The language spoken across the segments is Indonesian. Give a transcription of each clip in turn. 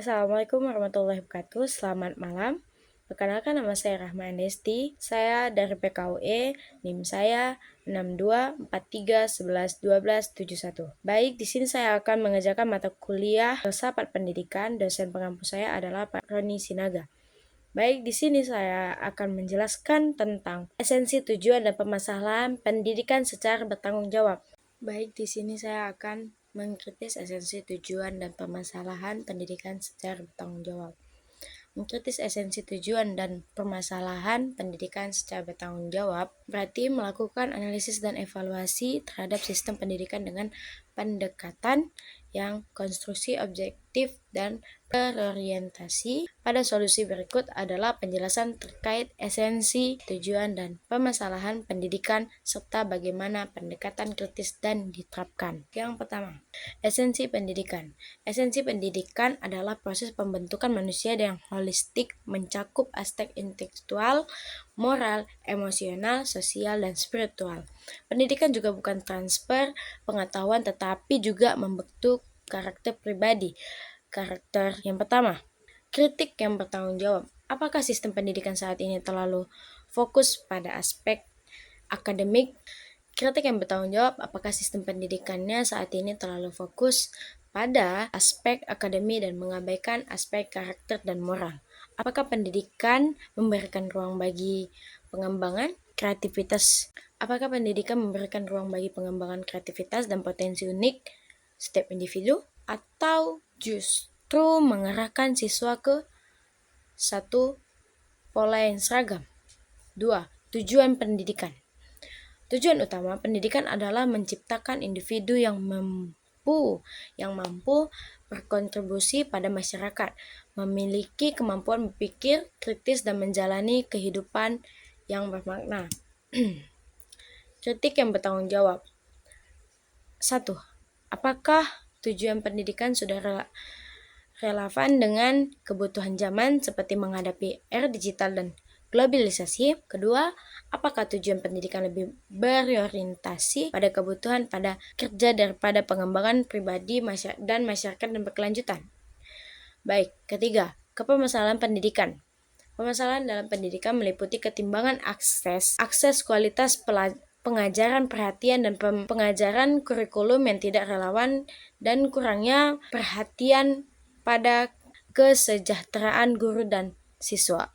Assalamualaikum warahmatullahi wabarakatuh. Selamat malam. Perkenalkan, nama saya Rahma Andesti. Saya dari PKUE, NIM saya 6243111271. Baik, di sini saya akan mengerjakan mata kuliah Filsafat Pendidikan. Dosen pengampu saya adalah Pak Roni Sinaga. Baik, di sini saya akan menjelaskan tentang esensi, tujuan, dan permasalahan pendidikan secara bertanggung jawab. Baik, di sini saya akan mengkritis esensi, tujuan, dan permasalahan pendidikan secara bertanggung jawab. Mengkritis esensi, tujuan, dan permasalahan pendidikan secara bertanggung jawab berarti melakukan analisis dan evaluasi terhadap sistem pendidikan dengan pendekatan yang konstruksi, objektif, dan berorientasi pada solusi. Berikut adalah penjelasan terkait esensi, tujuan, dan permasalahan pendidikan serta bagaimana pendekatan kritis dan diterapkan. Yang pertama, esensi pendidikan. Esensi pendidikan adalah proses pembentukan manusia yang holistik, mencakup aspek intelektual, moral, emosional, sosial, dan spiritual. Pendidikan juga bukan transfer pengetahuan tetapi juga membentuk karakter pribadi. Karakter yang pertama, kritik yang bertanggung jawab. Apakah sistem pendidikan saat ini terlalu fokus pada aspek akademik? Kritik yang bertanggung jawab, apakah sistem pendidikannya saat ini terlalu fokus pada aspek akademi dan mengabaikan aspek karakter dan moral? Apakah pendidikan memberikan ruang bagi pengembangan kreativitas? Apakah pendidikan memberikan ruang bagi pengembangan kreativitas dan potensi unik setiap individu? Atau justru mengarahkan siswa ke satu pola yang seragam? 2. Tujuan pendidikan. Tujuan utama pendidikan adalah menciptakan individu yang mampu berkontribusi pada masyarakat, memiliki kemampuan berpikir kritis dan menjalani kehidupan yang bermakna. Kritik yang bertanggung jawab. 1. Apakah tujuan pendidikan sudah relevan dengan kebutuhan zaman seperti menghadapi era digital dan globalisasi? Kedua, apakah tujuan pendidikan lebih berorientasi pada kebutuhan pada kerja daripada pengembangan pribadi dan masyarakat dan berkelanjutan? Baik, ketiga, permasalahan pendidikan. Permasalahan dalam pendidikan meliputi ketimbangan akses kualitas pengajaran, perhatian dan pengajaran kurikulum yang tidak relevan, dan kurangnya perhatian pada kesejahteraan guru dan siswa.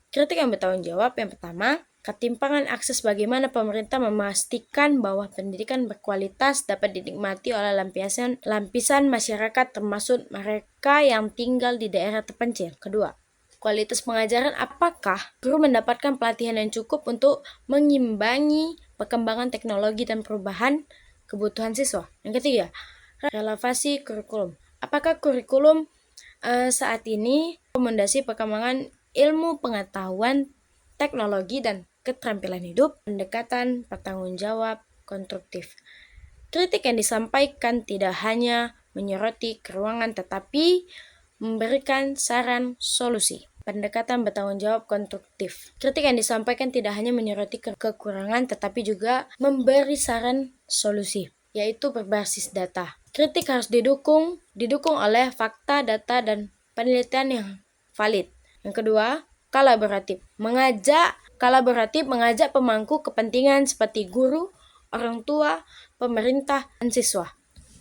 Kritik yang bertanggung jawab. Yang pertama, ketimpangan akses. Bagaimana pemerintah memastikan bahwa pendidikan berkualitas dapat dinikmati oleh lapisan masyarakat termasuk mereka yang tinggal di daerah terpencil. Kedua, kualitas pengajaran. Apakah guru mendapatkan pelatihan yang cukup untuk mengimbangi perkembangan teknologi dan perubahan kebutuhan siswa? Yang ketiga, relevansi kurikulum. Apakah kurikulum saat ini rekomendasi perkembangan ilmu pengetahuan, teknologi, dan keterampilan hidup? Pendekatan bertanggung jawab konstruktif. Kritik yang disampaikan tidak hanya menyoroti keruangan tetapi memberikan saran solusi. Pendekatan bertanggung jawab konstruktif. Kritik yang disampaikan tidak hanya menyoroti kekurangan tetapi juga memberi saran solusi, yaitu berbasis data. Kritik harus didukung oleh fakta, data, dan penelitian yang valid. Yang kedua, kolaboratif. Mengajak pemangku kepentingan seperti guru, orang tua, pemerintah, dan siswa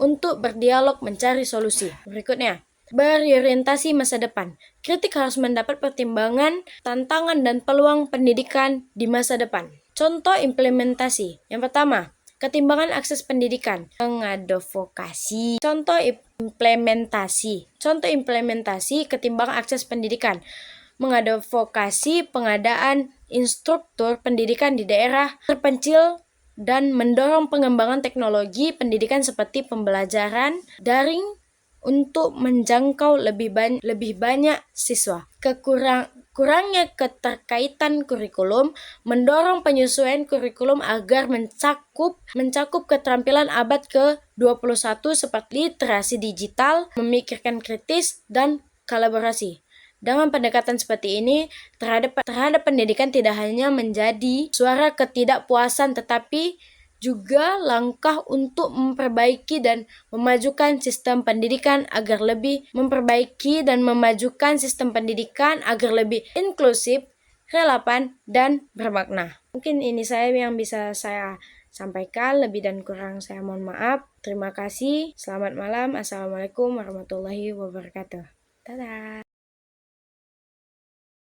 untuk berdialog mencari solusi. Berikutnya, berorientasi masa depan. Kritik harus mendapat pertimbangan, tantangan, dan peluang pendidikan di masa depan. Contoh implementasi. Yang pertama, ketimbangan akses pendidikan, mengadvokasi. Contoh implementasi ketimbangan akses pendidikan, mengadvokasi pengadaan instruktur pendidikan di daerah terpencil dan mendorong pengembangan teknologi pendidikan seperti pembelajaran daring untuk menjangkau lebih banyak siswa. Kurangnya keterkaitan kurikulum, mendorong penyesuaian kurikulum agar mencakup keterampilan abad ke-21 seperti literasi digital, memikirkan kritis, dan kolaborasi. Dengan pendekatan seperti ini terhadap pendidikan tidak hanya menjadi suara ketidakpuasan tetapi juga langkah untuk memperbaiki dan memajukan sistem pendidikan agar lebih inklusif, relevan, dan bermakna. Mungkin ini saya yang bisa saya sampaikan, lebih dan kurang saya mohon maaf. Terima kasih, selamat malam, assalamualaikum warahmatullahi wabarakatuh. Dadah.